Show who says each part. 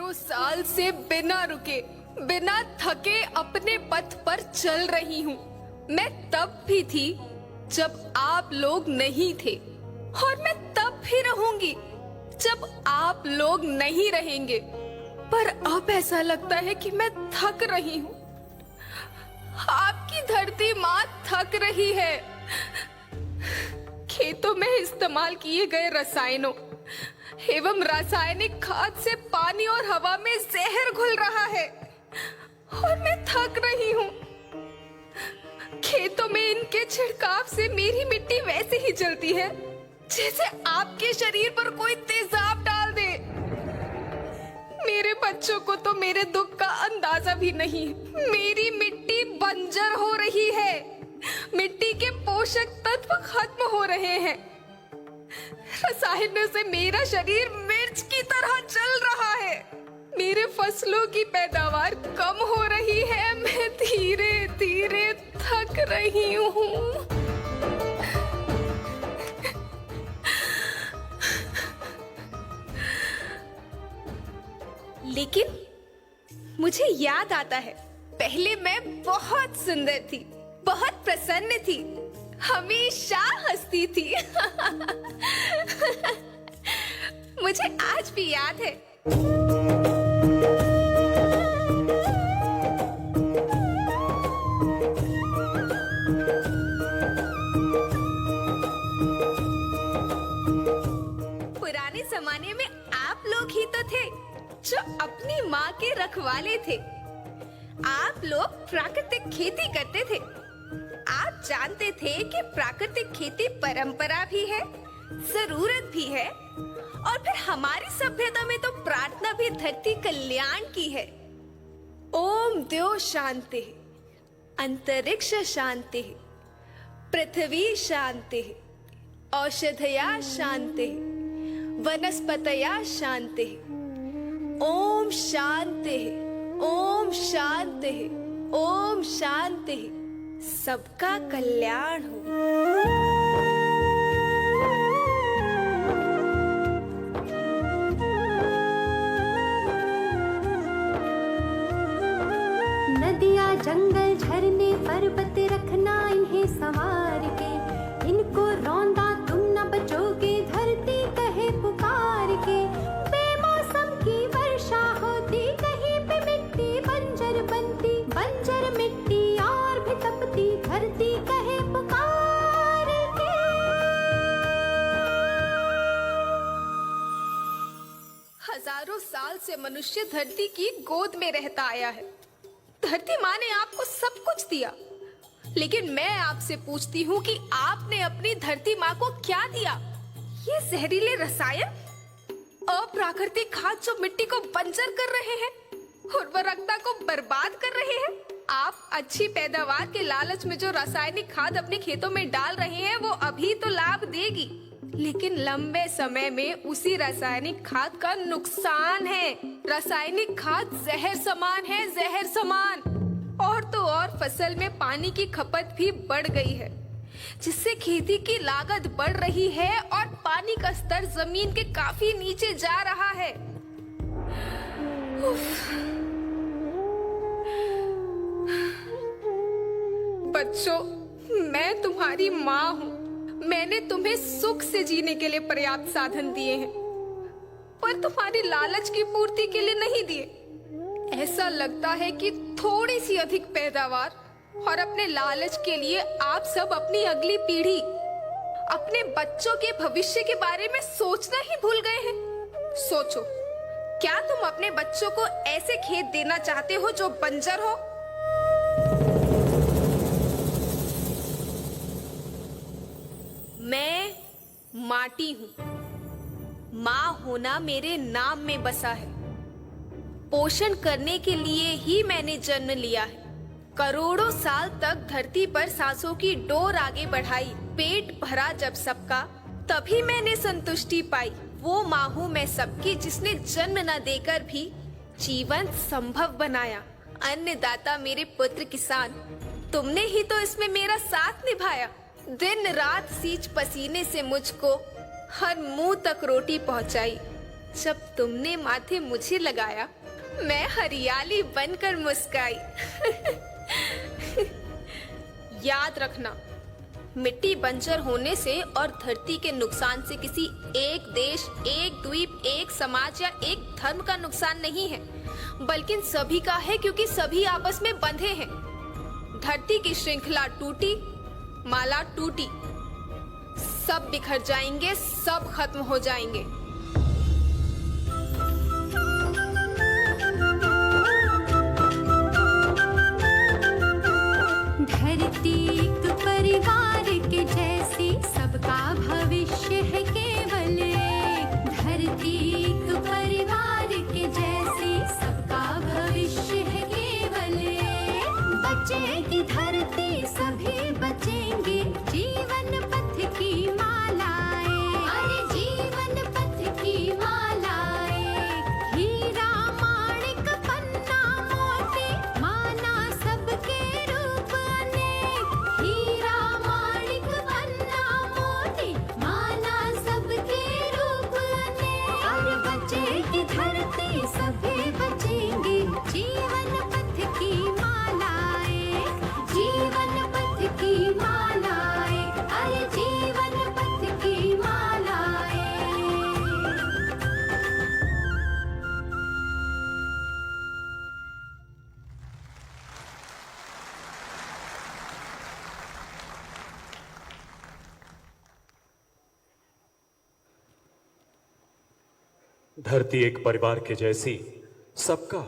Speaker 1: हजारों साल से बिना रुके, बिना थके अपने पथ पर चल रही हूँ। मैं तब भी थी जब आप लोग नहीं थे, और मैं तब भी रहूंगी जब आप लोग नहीं रहेंगे। पर अब ऐसा लगता है कि मैं थक रही हूँ। आपकी धरती माँ थक रही है। खेतों में इस्तेमाल किए गए रसायनों एवं रासायनिक खाद से पानी और हवा में जहर घुल रहा है, और मैं थक रही हूँ। खेतों में इनके छिड़काव से मेरी मिट्टी वैसे ही जलती है जैसे आपके शरीर पर कोई तेजाब डाल दे। मेरे बच्चों को तो मेरे दुख का अंदाजा भी नहीं। मेरी मिट्टी बंजर हो रही है, मिट्टी के पोषक तत्व खत्म हो रहे हैं। रसायनों से मेरा शरीर मिर्च की तरह जल रहा है। मेरे फसलों की पैदावार कम हो रही है। मैं धीरे धीरे थक रही हूँ। लेकिन मुझे याद आता है, पहले मैं बहुत सुंदर थी, बहुत प्रसन्न थी, हमेशा हंसती थी। मुझे आज भी याद है। पुराने जमाने में आप लोग ही तो थे जो अपनी माँ के रखवाले थे। आप लोग प्राकृतिक खेती करते थे। आप जानते थे कि प्राकृतिक खेती परंपरा भी है, जरूरत भी है, और फिर हमारी सभ्यता में तो प्रार्थना भी धरती कल्याण की है। ओम द्यो शांति, अंतरिक्ष शांति, पृथ्वी शांति, औषधया शांति, वनस्पतया शांति। ओम शांति, ओम शांति, ओम शांति। सबका कल्याण हो।
Speaker 2: नदियाँ जंगल झरने पर्वत रखना इन्हें संवार के, इनको रौंदा तुम न बचोगे धरती कहे पुकार के। बेमौसम की वर्षा होती, कहीं पे मिट्टी बंजर बनती, बंजर मिट्टी और भी तपती, धरती कहे पुकार के।
Speaker 1: हजारों साल से मनुष्य धरती की गोद में रहता आया है। धरती माँ ने आपको सब कुछ दिया, लेकिन मैं आपसे पूछती हूँ कि आपने अपनी धरती माँ को क्या दिया? ये जहरीले रसायन, अप्राकृतिक खाद जो मिट्टी को बंजर कर रहे हैं, उर्वरकता को बर्बाद कर रहे हैं। आप अच्छी पैदावार के लालच में जो रासायनिक खाद अपने खेतों में डाल रहे हैं वो अभी तो लाभ देगी, लेकिन लंबे समय में उसी रासायनिक खाद का नुकसान है। रासायनिक खाद जहर समान है, जहर समान। और तो और फसल में पानी की खपत भी बढ़ गई है, जिससे खेती की लागत बढ़ रही है और पानी का स्तर जमीन के काफी नीचे जा रहा है। बच्चों, मैं तुम्हारी माँ हूँ। मैंने तुम्हें सुख से जीने के लिए पर्याप्त साधन दिए हैं, पर तुम्हारी लालच की पूर्ति के लिए नहीं दिए। ऐसा लगता है कि थोड़ी सी अधिक पैदावार और अपने लालच के लिए आप सब अपनी अगली पीढ़ी, अपने बच्चों के भविष्य के बारे में सोचना ही भूल गए हैं। सोचो, क्या तुम अपने बच्चों को ऐसे खेत देना चाहते हो जो बंजर हो? मैं माटी हूँ। माँ होना मेरे नाम में बसा है। पोषण करने के लिए ही मैंने जन्म लिया है। करोड़ों साल तक धरती पर सांसों की डोर आगे बढ़ाई। पेट भरा जब सबका, तभी मैंने संतुष्टि पाई। वो माँ हूँ मैं सबकी, जिसने जन्म न देकर भी जीवन संभव बनाया। अन्नदाता मेरे पुत्र किसान, तुमने ही तो इसमें मेरा साथ निभाया। दिन रात सींच पसीने से मुझको हर मुंह तक रोटी पहुंचाई। जब तुमने माथे मुझे लगाया मैं हरियाली बनकर मुस्काई। याद रखना, मिट्टी बंजर होने से और धरती के नुकसान से किसी एक देश, एक द्वीप, एक समाज या एक धर्म का नुकसान नहीं है, बल्कि सभी का है, क्योंकि सभी आपस में बंधे हैं। धरती की श्रृंखला टूटी, माला टूटी, सब बिखर जाएंगे, सब खत्म हो जाएंगे।
Speaker 2: धरती एक परिवार के जैसी, सबका भविष्य है केवल एक। धरती एक परिवार के जैसी, सबका भविष्य है केवल एक। बचेगी धरती, सभी बचेंगे, जीवन पथ की मालाएं। अरे जीवन पथ की मालाएं। हीरा माणिक पन्ना मोती, माना सबके रूप अनेक। हीरा माणिक पन्ना मोती, माना सबके रूप अनेक। और बचेगी धरती, सभी बचेंगे, जीवन पथ की मालाएं। जीवन पथ की मालाएं। अरे जीवन पथ की मालाएं।
Speaker 3: धरती एक परिवार के जैसी, सबका